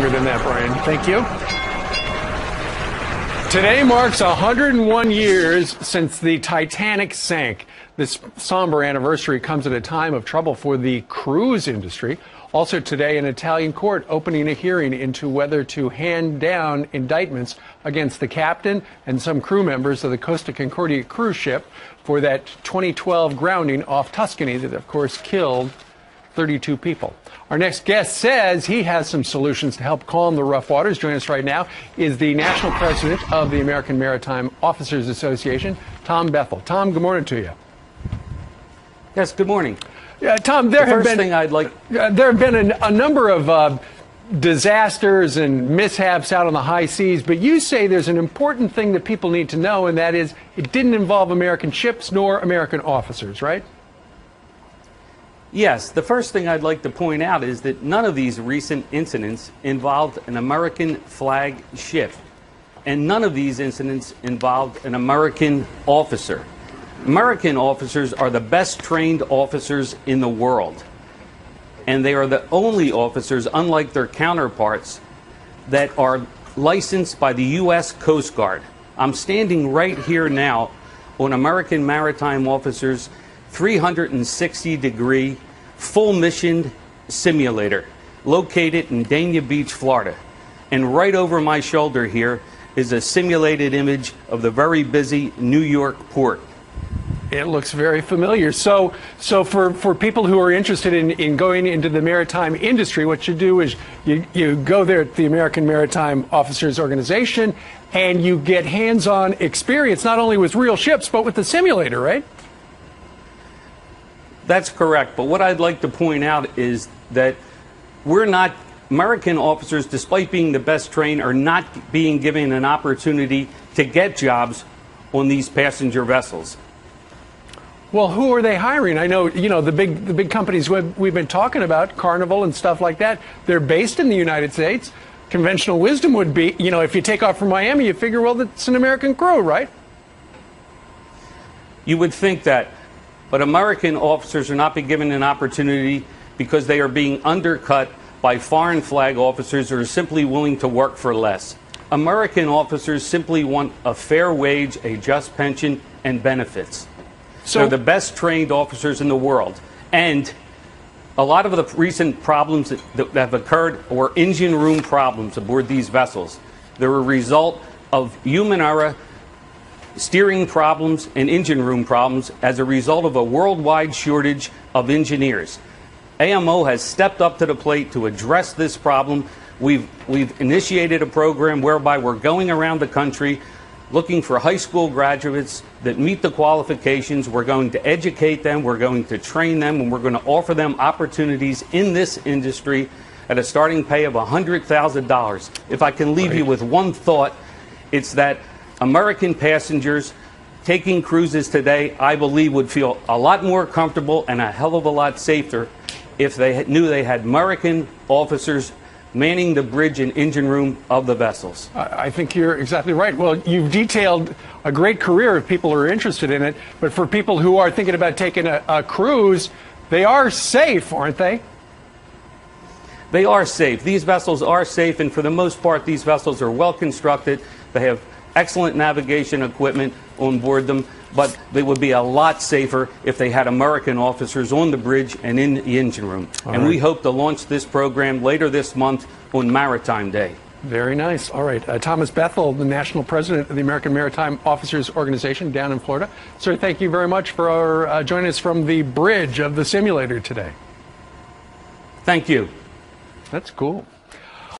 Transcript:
longer than that, Brian. Thank you. Today marks 101 years since the Titanic sank. This somber anniversary comes at a time of trouble for the cruise industry. Also today, an Italian court opening a hearing into whether to hand down indictments against the captain and some crew members of the Costa Concordia cruise ship for that 2012 grounding off Tuscany that, of course, killed 32 people. Our next guest says he has some solutions to help calm the rough waters. Joining us right now is the national president of the American Maritime Officers Association, Tom Bethel. Tom, good morning to you. Yes, good morning. Tom, there have been a number of disasters and mishaps out on the high seas, but you say there's an important thing that people need to know, and that is it didn't involve American ships nor American officers, right? Yes, the first thing I'd like to point out is that none of these recent incidents involved an American flag ship, and none of these incidents involved an American officer. American officers are the best trained officers in the world, and they are the only officers, unlike their counterparts, that are licensed by the U.S. Coast Guard. I'm standing right here now on American Maritime Officers' 360-degree full mission simulator located in Dania Beach, Florida. And right over my shoulder here is a simulated image of the very busy New York port. It looks very familiar. So for people who are interested in going into the maritime industry, what you do is you go there at the American Maritime Officers Organization and you get hands-on experience, not only with real ships, but with the simulator, right? That's correct. But what I'd like to point out is that American officers, despite being the best trained, are not being given an opportunity to get jobs on these passenger vessels. Well, who are they hiring? I know, the big companies we've been talking about, Carnival and stuff like that, they're based in the United States. Conventional wisdom would be, if you take off from Miami, you figure, well, it's an American crew, right? You would think that. But American officers are not being given an opportunity because they are being undercut by foreign flag officers who are simply willing to work for less. American officers simply want a fair wage, a just pension, and benefits. So they're the best trained officers in the world. And a lot of the recent problems that have occurred were engine room problems aboard these vessels. They're a result of human error, steering problems, and engine room problems as a result of a worldwide shortage of engineers. AMO has stepped up to the plate to address this problem. We've initiated a program whereby we're going around the country looking for high school graduates that meet the qualifications. We're going to educate them, we're going to train them, and we're going to offer them opportunities in this industry at a starting pay of $100,000. If I can leave you with one thought, it's that American passengers taking cruises today, I believe, would feel a lot more comfortable and a hell of a lot safer if they knew they had American officers manning the bridge and engine room of the vessels. I think you're exactly right. Well, you've detailed a great career if people are interested in it, but for people who are thinking about taking a cruise, they are safe, aren't they? They are safe. These vessels are safe, and for the most part, these vessels are well constructed. They have excellent navigation equipment on board them, but they would be a lot safer if they had American officers on the bridge and in the engine room. And we hope to launch this program later this month on Maritime Day. Very nice. All right. Thomas Bethel, the national president of the American Maritime Officers Organization down in Florida. Sir, thank you very much for joining us from the bridge of the simulator today. Thank you. That's cool.